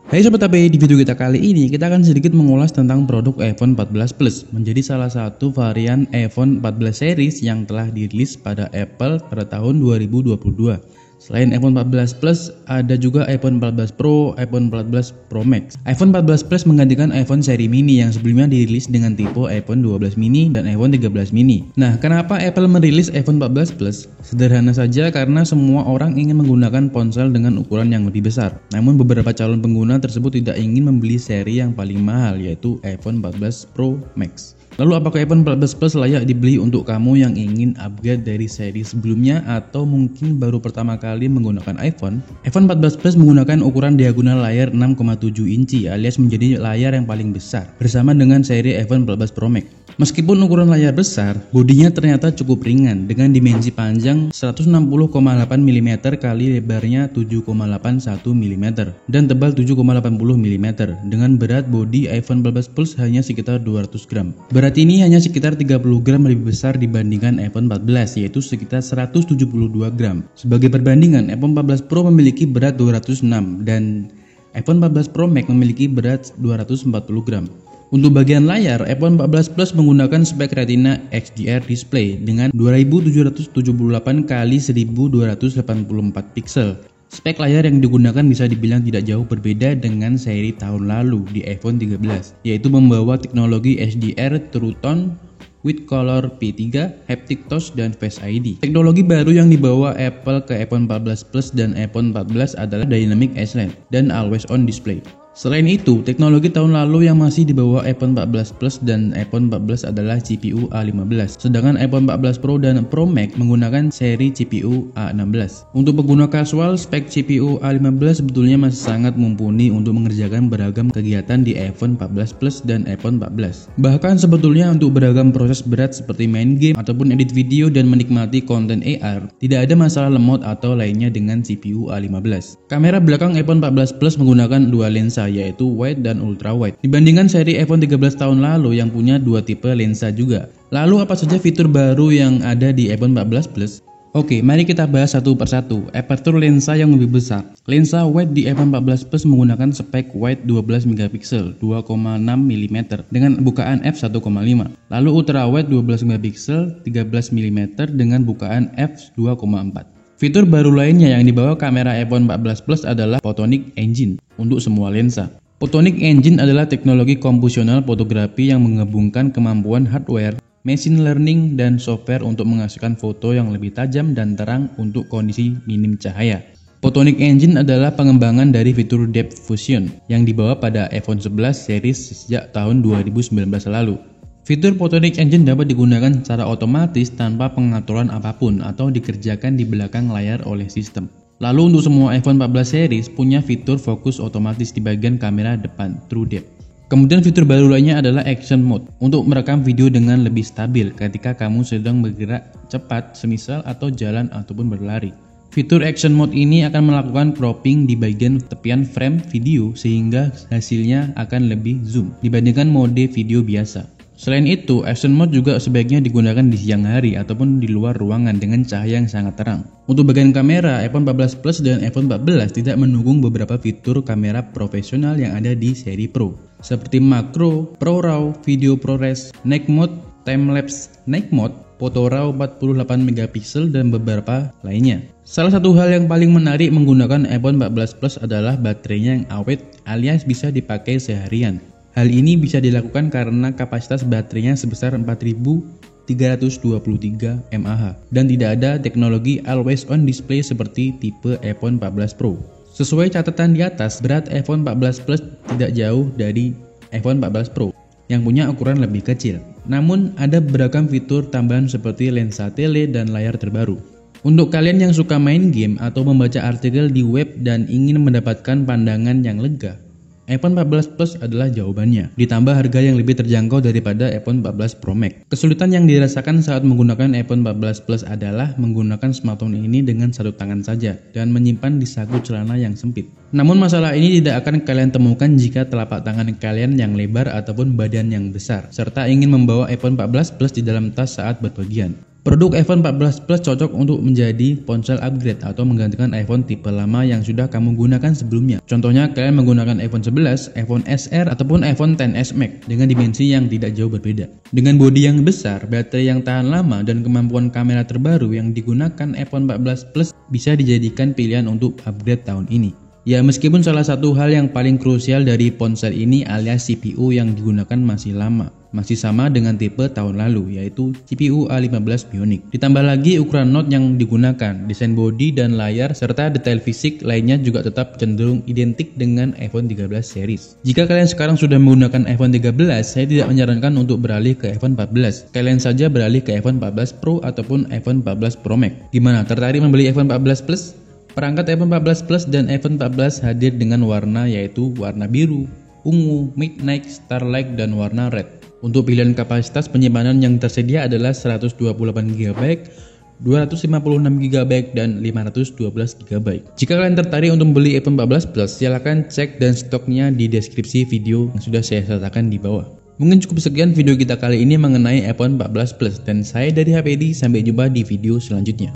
Hai Sobat HP, di video kita kali ini kita akan sedikit mengulas tentang produk iPhone 14 Plus menjadi salah satu varian iPhone 14 series yang telah dirilis pada Apple pada tahun 2022. Selain iPhone 14 Plus, ada juga iPhone 14 Pro, iPhone 14 Pro Max. iPhone 14 Plus menggantikan iPhone seri mini yang sebelumnya dirilis dengan tipe iPhone 12 mini dan iPhone 13 mini. Nah, kenapa Apple merilis iPhone 14 Plus? Sederhana saja karena semua orang ingin menggunakan ponsel dengan ukuran yang lebih besar. Namun beberapa calon pengguna tersebut tidak ingin membeli seri yang paling mahal, yaitu iPhone 14 Pro Max. Lalu apakah iPhone 14 Plus layak dibeli untuk kamu yang ingin upgrade dari seri sebelumnya atau mungkin baru pertama kali menggunakan iPhone? iPhone 14 Plus menggunakan ukuran diagonal layar 6,7 inci alias menjadi layar yang paling besar bersama dengan seri iPhone 14 Pro Max. Meskipun ukuran layar besar, bodinya ternyata cukup ringan dengan dimensi panjang 160,8 mm kali lebarnya 7,81 mm dan tebal 7,80 mm dengan berat bodi iPhone 14 Plus hanya sekitar 200 gram. Berat ini hanya sekitar 30 gram lebih besar dibandingkan iPhone 14, yaitu sekitar 172 gram. Sebagai perbandingan, iPhone 14 Pro memiliki berat 206 dan iPhone 14 Pro Max memiliki berat 240 gram. Untuk bagian layar, iPhone 14 Plus menggunakan spek Retina XDR display dengan 2778 x 1284 pixel. Spek layar yang digunakan bisa dibilang tidak jauh berbeda dengan seri tahun lalu di iPhone 13, yaitu membawa teknologi HDR True Tone with Color P3, Haptic Touch, dan Face ID. Teknologi baru yang dibawa Apple ke iPhone 14 Plus dan iPhone 14 adalah Dynamic Island dan Always On Display. Selain itu, teknologi tahun lalu yang masih dibawa iPhone 14 Plus dan iPhone 14 adalah CPU A15, sedangkan iPhone 14 Pro dan Pro Max menggunakan seri CPU A16. Untuk pengguna kasual, spek CPU A15 sebetulnya masih sangat mumpuni untuk mengerjakan beragam kegiatan di iPhone 14 Plus dan iPhone 14. Bahkan sebetulnya untuk beragam proses berat seperti main game ataupun edit video dan menikmati konten AR, tidak ada masalah lemot atau lainnya dengan CPU A15. Kamera belakang iPhone 14 Plus menggunakan dua lensa, yaitu wide dan ultra wide, dibandingkan seri iPhone 13 tahun lalu yang punya dua tipe lensa juga. Lalu apa saja fitur baru yang ada di iPhone 14 Plus? Oke, mari kita bahas satu persatu. Aperture lensa yang lebih besar. Lensa wide di iPhone 14 Plus menggunakan spek wide 12 MP 2,6 mm dengan bukaan f1,5. Lalu ultra wide 12 MP 13 mm dengan bukaan f2,4. Fitur baru lainnya yang dibawa kamera iPhone 14 Plus adalah Photonic Engine untuk semua lensa. Photonic Engine adalah teknologi kompusional fotografi yang menggabungkan kemampuan hardware, machine learning, dan software untuk menghasilkan foto yang lebih tajam dan terang untuk kondisi minim cahaya. Photonic Engine adalah pengembangan dari fitur Depth Fusion yang dibawa pada iPhone 11 series sejak tahun 2019 lalu. Fitur Photonic Engine dapat digunakan secara otomatis tanpa pengaturan apapun atau dikerjakan di belakang layar oleh sistem. Lalu untuk semua iPhone 14 series punya fitur fokus otomatis di bagian kamera depan, True Depth. Kemudian fitur baru lainnya adalah Action Mode untuk merekam video dengan lebih stabil ketika kamu sedang bergerak cepat semisal atau jalan ataupun berlari. Fitur Action Mode ini akan melakukan cropping di bagian tepian frame video sehingga hasilnya akan lebih zoom dibandingkan mode video biasa. Selain itu, Action Mode juga sebaiknya digunakan di siang hari ataupun di luar ruangan dengan cahaya yang sangat terang. Untuk bagian kamera, iPhone 14 Plus dan iPhone 14 tidak mendukung beberapa fitur kamera profesional yang ada di seri Pro, seperti Macro, Pro RAW, Video ProRes, Night Mode, Time Lapse Night Mode, Foto RAW 48 MP, dan beberapa lainnya. Salah satu hal yang paling menarik menggunakan iPhone 14 Plus adalah baterainya yang awet alias bisa dipakai seharian. Hal ini bisa dilakukan karena kapasitas baterainya sebesar 4323 mAh dan tidak ada teknologi Always On Display seperti tipe iPhone 14 Pro. Sesuai catatan di atas, berat iPhone 14 Plus tidak jauh dari iPhone 14 Pro yang punya ukuran lebih kecil. Namun ada beragam fitur tambahan seperti lensa tele dan layar terbaru. Untuk kalian yang suka main game atau membaca artikel di web dan ingin mendapatkan pandangan yang lega, iPhone 14 Plus adalah jawabannya, ditambah harga yang lebih terjangkau daripada iPhone 14 Pro Max. Kesulitan yang dirasakan saat menggunakan iPhone 14 Plus adalah menggunakan smartphone ini dengan satu tangan saja dan menyimpan di saku celana yang sempit. Namun masalah ini tidak akan kalian temukan jika telapak tangan kalian yang lebar ataupun badan yang besar, serta ingin membawa iPhone 14 Plus di dalam tas saat berpergian. Produk iPhone 14 Plus cocok untuk menjadi ponsel upgrade atau menggantikan iPhone tipe lama yang sudah kamu gunakan sebelumnya. Contohnya, kalian menggunakan iPhone 11, iPhone SR, ataupun iPhone XS Max dengan dimensi yang tidak jauh berbeda. Dengan bodi yang besar, baterai yang tahan lama, dan kemampuan kamera terbaru yang digunakan, iPhone 14 Plus bisa dijadikan pilihan untuk upgrade tahun ini. Ya, meskipun salah satu hal yang paling krusial dari ponsel ini alias CPU yang digunakan masih lama. Masih sama dengan tipe tahun lalu, yaitu CPU A15 Bionic. Ditambah lagi ukuran Note yang digunakan, desain bodi dan layar, serta detail fisik lainnya juga tetap cenderung identik dengan iPhone 13 series. Jika kalian sekarang sudah menggunakan iPhone 13, saya tidak menyarankan untuk beralih ke iPhone 14. Kalian saja beralih ke iPhone 14 Pro ataupun iPhone 14 Pro Max. Gimana, tertarik membeli iPhone 14 Plus? Perangkat iPhone 14 Plus dan iPhone 14 hadir dengan warna yaitu warna biru, ungu, midnight, starlight, dan warna red. Untuk pilihan kapasitas penyimpanan yang tersedia adalah 128GB, 256GB, dan 512GB. Jika kalian tertarik untuk membeli iPhone 14 Plus, silahkan cek dan stoknya di deskripsi video yang sudah saya sertakan di bawah. Mungkin cukup sekian video kita kali ini mengenai iPhone 14 Plus, dan saya dari HPD, sampai jumpa di video selanjutnya.